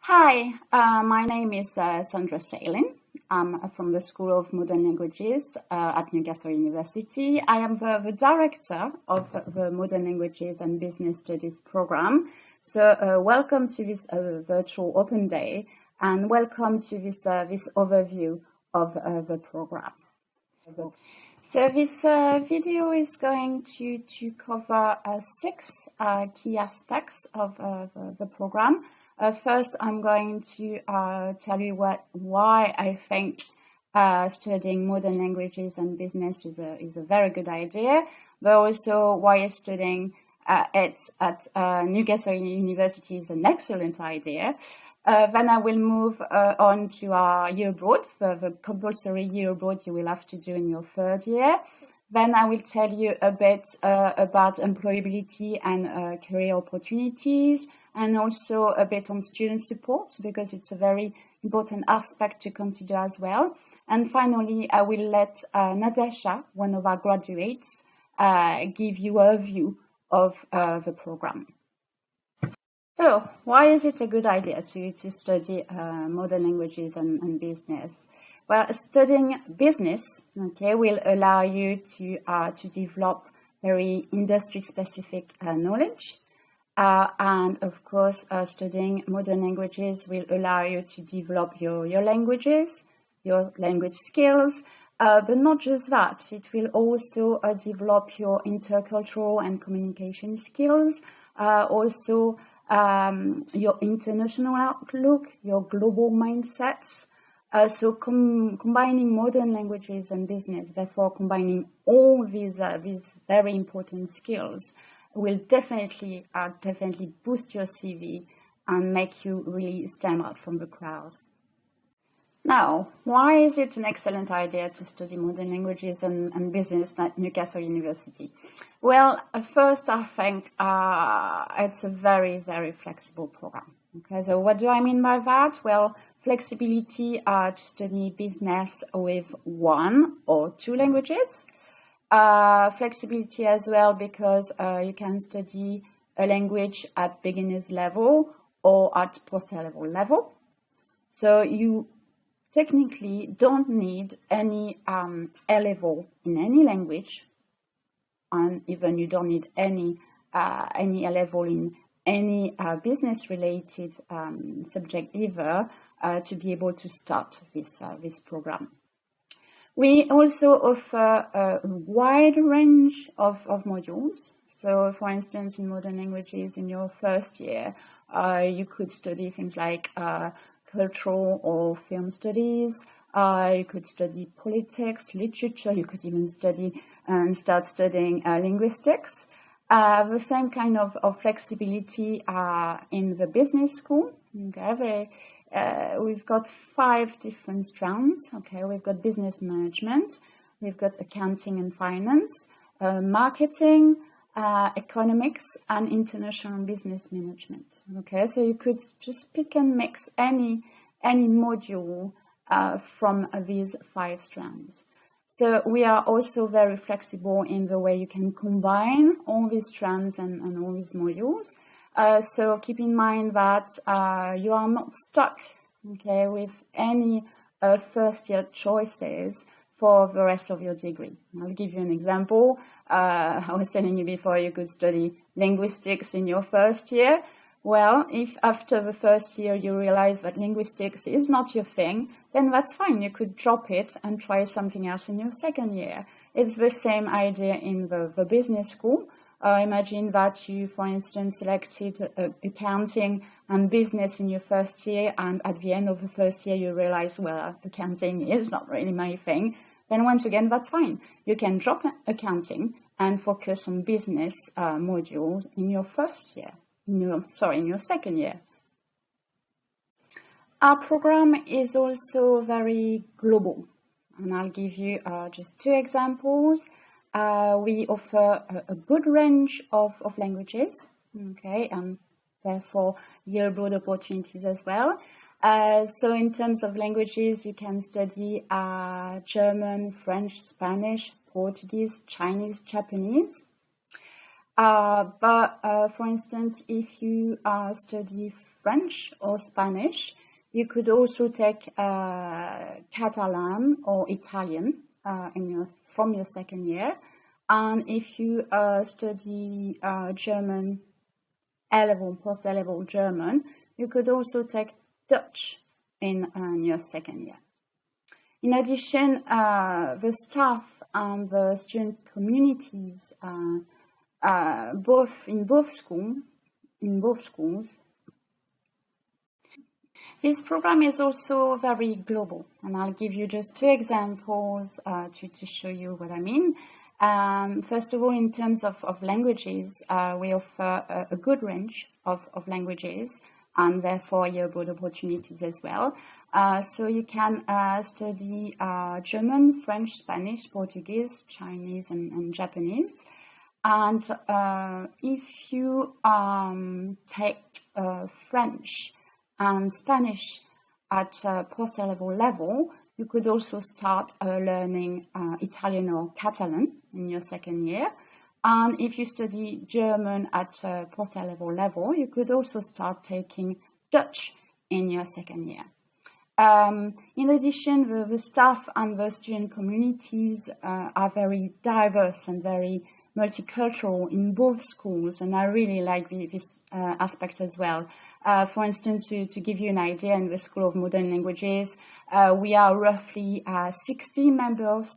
Hi, my name is Sandra Salin. I'm from the School of Modern Languages at Newcastle University. I am the director of the Modern Languages and Business Studies program. So welcome to this virtual open day and welcome to this overview of the program. So this video is going to cover six key aspects of the program. First, I'm going to tell you why I think studying modern languages and business is a very good idea, but also why studying it at Newcastle University is an excellent idea. Then I will move on to our year abroad, the compulsory year abroad you will have to do in your third year. Then I will tell you a bit about employability and career opportunities, and also a bit on student support, because it's a very important aspect to consider as well. And finally, I will let Natasha, one of our graduates, give you a view of the program. So, why is it a good idea to study modern languages and business? Well, studying business, will allow you to develop very industry-specific knowledge. And of course, studying modern languages will allow you to develop your languages, your language skills, but not just that. It will also develop your intercultural and communication skills, also your international outlook, your global mindsets. So combining modern languages and business, therefore combining all these very important skills, will definitely boost your CV and make you really stand out from the crowd. Now, why is it an excellent idea to study modern languages and business at Newcastle University? Well, first, I think it's a very, very flexible program. Okay, so what do I mean by that? Well, flexibility to study business with one or two languages. Flexibility as well because you can study a language at beginner's level or at post-level level. So you technically don't need any A-level in any language, and even you don't need any A-level in any business-related subject either to be able to start this program. We also offer a wide range of modules. So, for instance, in modern languages, in your first year, you could study things like cultural or film studies. You could study politics, literature. You could even study and start studying linguistics. The same kind of flexibility in the business school. Okay, we've got 5 different strands. Okay, we've got business management, we've got accounting and finance, marketing, economics, and international business management. Okay, so you could just pick and mix any module from these 5 strands. So we are also very flexible in the way you can combine all these strands and all these modules. So keep in mind that you are not stuck, okay, with any first-year choices for the rest of your degree. I'll give you an example. I was telling you before you could study linguistics in your first year. Well, if after the first year you realize that linguistics is not your thing, then that's fine. You could drop it and try something else in your second year. It's the same idea in the business school. Imagine that you, for instance, selected accounting and business in your first year, and at the end of the first year you realize, well, accounting is not really my thing. Then once again, that's fine. You can drop accounting and focus on business module in your first year. In your second year. Our program is also very global, and I'll give you just 2 examples. We offer a good range of languages, okay, and therefore year abroad opportunities as well. So in terms of languages, you can study German, French, Spanish, Portuguese, Chinese, Japanese. But for instance, if you study French or Spanish, you could also take Catalan or Italian from your second year. And if you study German, A-level, post-A-level German, you could also take Dutch in your second year. In addition, the staff and the student communities, in both schools, this program is also very global, and I'll give you just two examples to show you what I mean. First of all, in terms of languages, we offer a good range of languages and therefore year-abroad opportunities as well. So you can study German, French, Spanish, Portuguese, Chinese, and Japanese. And if you take French and Spanish at post-A-level level, you could also start learning Italian or Catalan in your second year. And if you study German at post-A-level level, you could also start taking Dutch in your second year. In addition, the staff and the student communities are very diverse and very multicultural in both schools, and I really like this aspect as well. For instance, to give you an idea, in the School of Modern Languages, we are roughly 60 members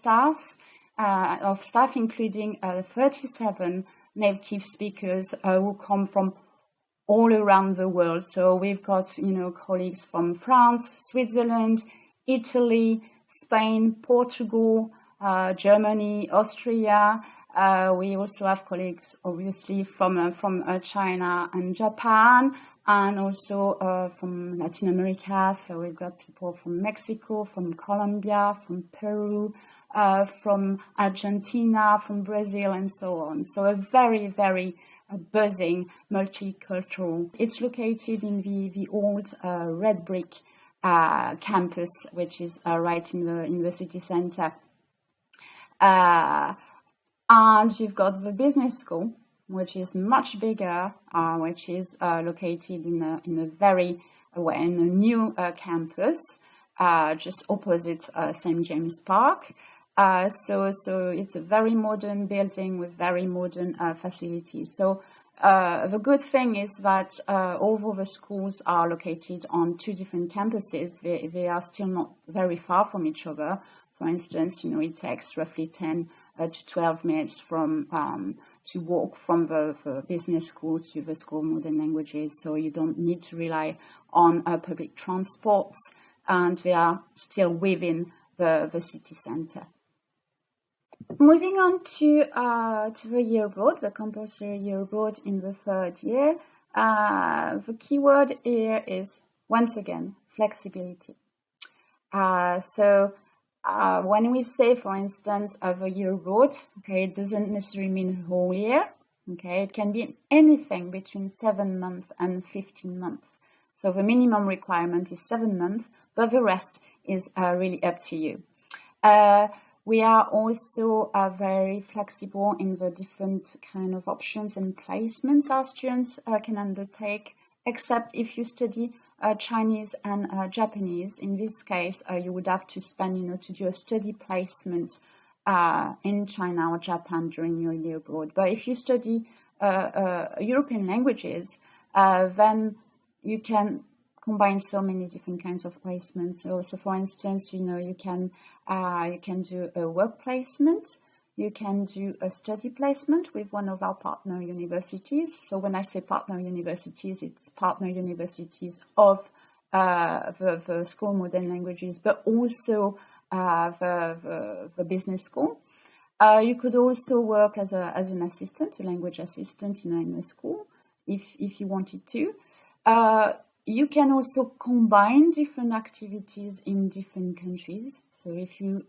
of staff, including 37 native speakers who come from all around the world. So we've got, colleagues from France, Switzerland, Italy, Spain, Portugal, Germany, Austria. We also have colleagues, obviously, from China and Japan, and also from Latin America. So we've got people from Mexico, from Colombia, from Peru, from Argentina, from Brazil, and so on. So a very, very buzzing multicultural. It's located in the old red brick campus, which is right in the city center. And you've got the business school, which is much bigger, which is located in a new campus, just opposite St. James Park. So it's a very modern building with very modern facilities. So the good thing is that although the schools are located on two different campuses, they are still not very far from each other. For instance, it takes roughly 10 to 12 minutes to walk from the business school to the School of Modern Languages. So you don't need to rely on public transports, and they are still within the city center. Moving on to the year abroad, the compulsory year abroad in the third year, the keyword here is, once again, flexibility. When we say, for instance, the year abroad, okay, it doesn't necessarily mean a whole year. Okay, it can be anything between 7 months and 15 months. So the minimum requirement is 7 months, but the rest is really up to you. We are also very flexible in the different kind of options and placements our students can undertake, except if you study Chinese and Japanese. In this case, you would have to spend, to do a study placement in China or Japan during your year abroad. But if you study European languages, then you can combine so many different kinds of placements. So for instance, you can do a work placement. You can do a study placement with one of our partner universities. So when I say partner universities, it's partner universities of the School of Modern Languages, but also the business school. You could also work as an assistant, a language assistant, in the school, if you wanted to. You can also combine different activities in different countries. So if you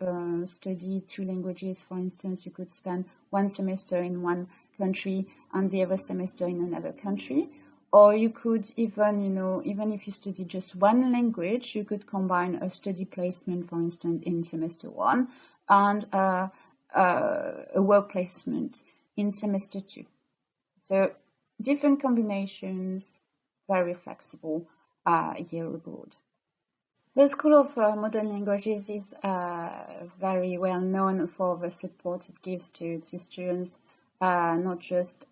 study 2 languages, for instance, you could spend 1 semester in one country and the other semester in another country. Or you could even if you study just 1 language, you could combine a study placement, for instance, in semester 1 and a work placement in semester 2. So different combinations, very flexible year abroad. The School of Modern Languages is very well known for the support it gives to students, not just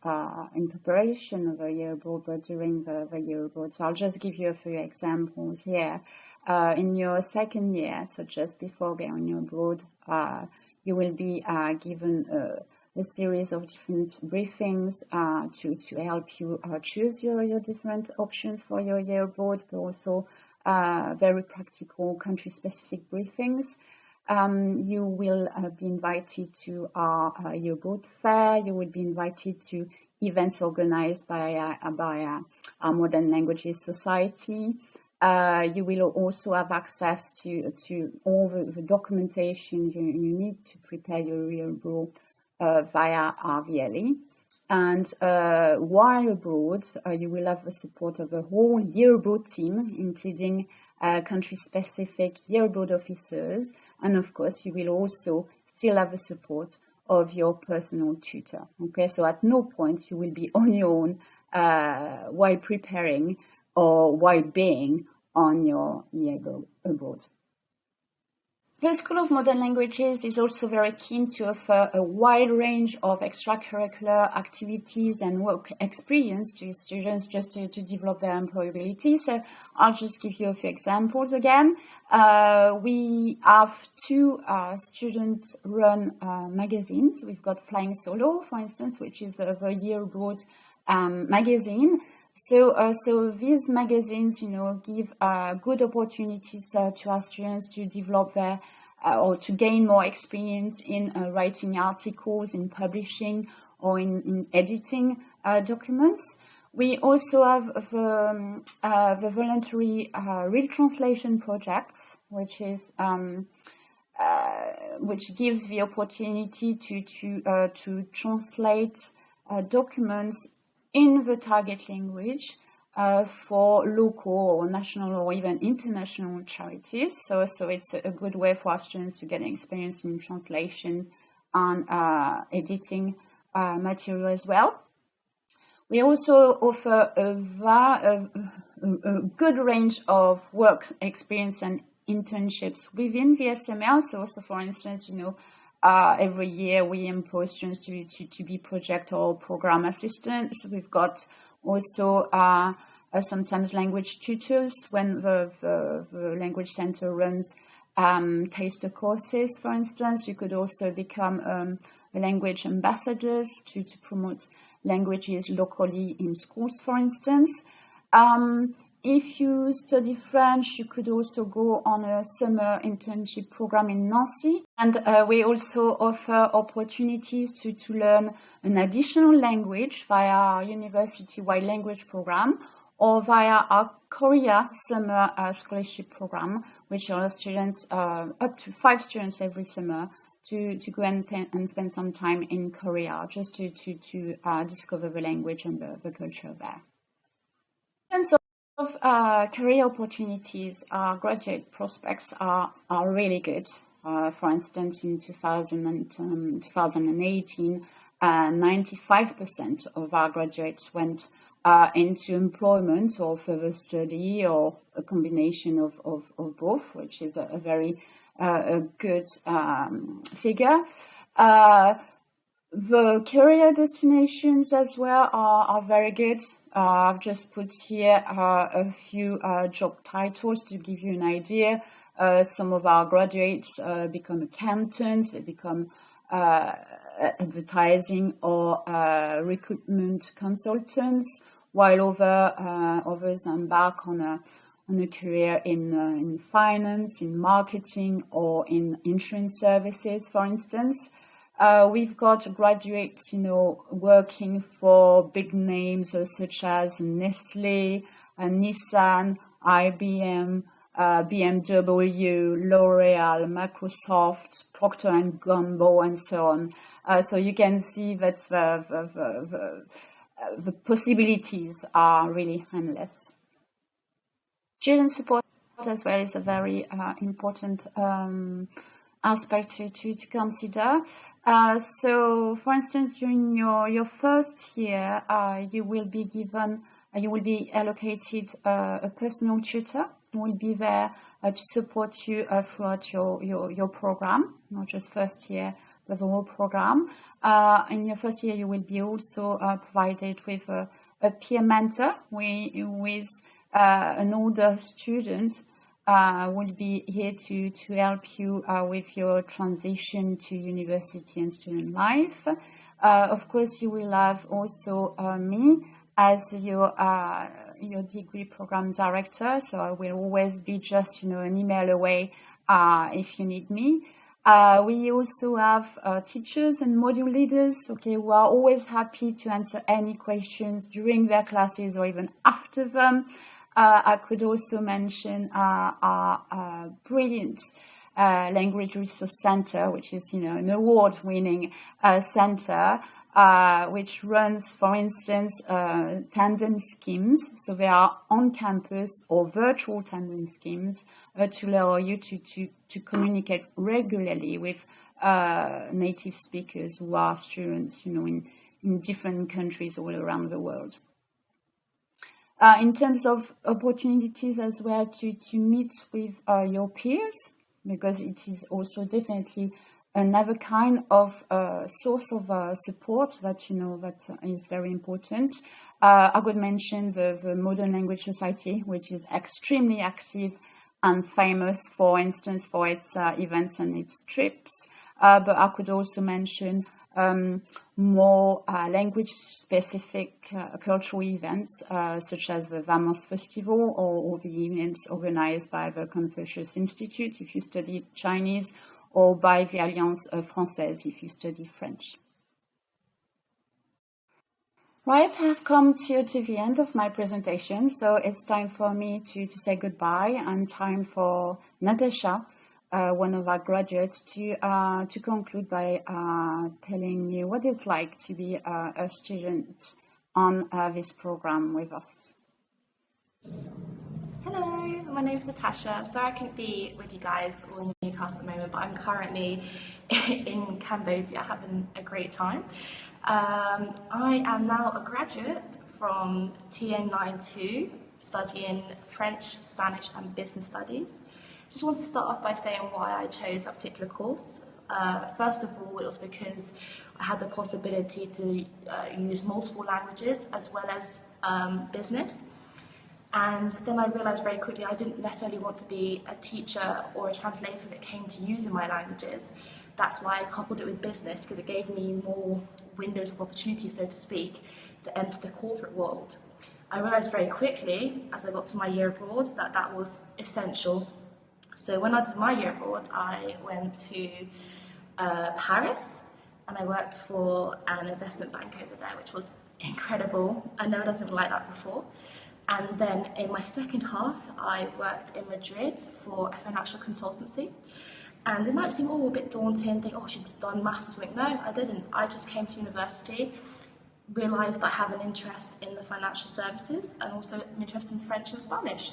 in preparation of the year abroad, but during the year abroad. So I'll just give you a few examples here. In your second year, so just before going abroad, you will be given a series of different briefings to help you choose your different options for your year abroad, but also very practical country-specific briefings. You will be invited to our year abroad fair. You will be invited to events organized by our Modern Languages Society. You will also have access to all the documentation you need to prepare your year abroad via RVLE. And while abroad, you will have the support of the whole year abroad team, including country-specific year abroad officers. And of course, you will also still have the support of your personal tutor. Okay, so at no point you will be on your own while preparing or while being on your year abroad. The School of Modern Languages is also very keen to offer a wide range of extracurricular activities and work experience to students just to develop their employability. So I'll just give you a few examples again. We have two student-run magazines. We've got Flying Solo, for instance, which is the year abroad magazine. So these magazines, give good opportunities to our students to develop their or to gain more experience in writing articles, in publishing, or in editing documents. We also have the voluntary real translation projects, which gives the opportunity to translate documents in the target language for local or national or even international charities. So it's a good way for our students to get experience in translation and editing material as well. We also offer a good range of work experience and internships within the SML. So for instance, every year we employ students to be project or program assistants. We've got also sometimes language tutors when the Language Center runs taster courses, for instance. You could also become language ambassadors to promote languages locally in schools, for instance. If you study French, you could also go on a summer internship program in Nancy. And we also offer opportunities to learn an additional language via our university-wide language program or via our Korea summer scholarship program, which allows students, up to 5 students every summer, to go and spend some time in Korea just to discover the language and the culture there. In terms of career opportunities, our graduate prospects are really good. For instance, in 2018, 95% of our graduates went into employment or further study or a combination of both, which is a very good figure. The career destinations as well are very good. I've just put here a few job titles to give you an idea. Some of our graduates become accountants, they become advertising or recruitment consultants, while others embark on a career in finance, in marketing, or in insurance services, for instance. We've got graduates, working for big names such as Nestle, Nissan, IBM, BMW, L'Oreal, Microsoft, Procter & Gamble, and so on. So you can see that the possibilities are really endless. Student support as well is a very important aspect to consider. So, for instance, during your first year, you will be given, you will be allocated a personal tutor who will be there to support you throughout your program, not just first year, but the whole program. In your first year, you will be also provided with a peer mentor who is an older student. Will be here to help you with your transition to university and student life. Of course, you will have also me as your degree program director, so I will always be just an email away if you need me. We also have teachers and module leaders, who are always happy to answer any questions during their classes or even after them. I could also mention our brilliant Language Resource Center, which is, an award-winning center, which runs, for instance, tandem schemes. So they are on-campus or virtual tandem schemes to allow you to communicate regularly with native speakers who are students, in different countries all around the world. In terms of opportunities as well to meet with your peers, because it is also definitely another kind of source of support that that is very important. I could mention the Modern Language Society, which is extremely active and famous, for instance, for its events and its trips. But I could also mention more language-specific cultural events, such as the Vamos Festival or the events organized by the Confucius Institute if you study Chinese, or by the Alliance Française if you study French. Right, I've come to the end of my presentation, so it's time for me to say goodbye, and time for Natasha, one of our graduates, to conclude by telling you what it's like to be a student on this program with us. Hello, my name's Natasha. Sorry I couldn't be with you guys all in Newcastle at the moment, but I'm currently in Cambodia having a great time. I am now a graduate from TN92, studying French, Spanish and Business Studies. Just want to start off by saying why I chose that particular course. First of all, it was because I had the possibility to use multiple languages as well as business. And then I realised very quickly I didn't necessarily want to be a teacher or a translator when it came to using my languages. That's why I coupled it with business, because it gave me more windows of opportunity, so to speak, to enter the corporate world. I realised very quickly, as I got to my year abroad, that that was essential. So when I did my year abroad, I went to Paris, and I worked for an investment bank over there, which was incredible. I never done something like that before. And then in my second half, I worked in Madrid for a financial consultancy. And it might seem a bit daunting, think, she's done maths or something. No, I didn't. I just came to university, realised I have an interest in the financial services and also an interest in French and Spanish.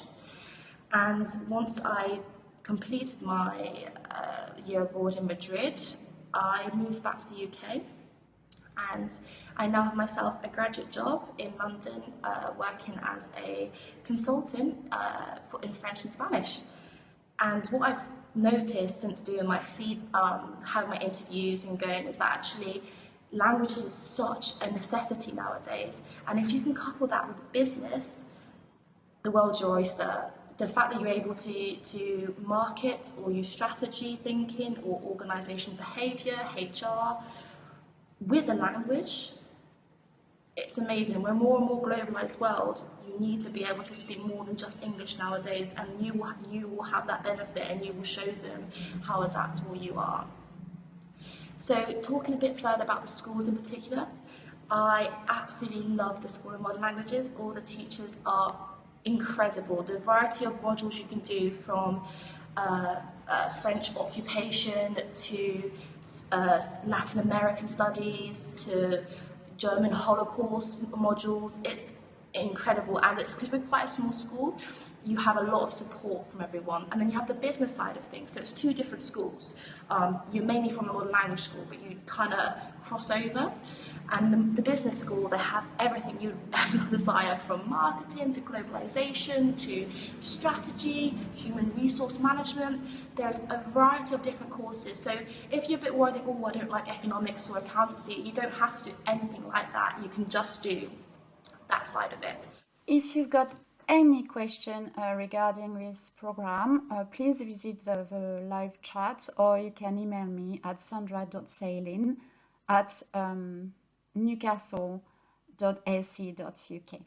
And once I completed my year abroad in Madrid, I moved back to the UK. And I now have myself a graduate job in London, working as a consultant in French and Spanish. And what I've noticed since doing my having my interviews and going, is that actually languages is such a necessity nowadays. And if you can couple that with business, the world's your oyster. The fact that you're able to market or use strategy thinking or organisation behaviour, HR, with a language, it's amazing. We're more and more globalised world. You need to be able to speak more than just English nowadays, and you will have that benefit, and you will show them how adaptable you are. So talking a bit further about the schools in particular, I absolutely love the School of Modern Languages. All the teachers are incredible. The variety of modules you can do, from French occupation to Latin American studies to German Holocaust modules, it's incredible, and it's because we're quite a small school, you have a lot of support from everyone. And then you have the business side of things, so it's two different schools. You're mainly from the modern language school, but you kind of cross over. And the business school, they have everything you ever desire, from marketing to globalization to strategy, human resource management. There's a variety of different courses. So if you're a bit worried, oh, I don't like economics or accountancy, you don't have to do anything like that. You can just do that side of it. If you've got any question regarding this program, please visit the live chat, or you can email me at sandra.salin@newcastle.ac.uk.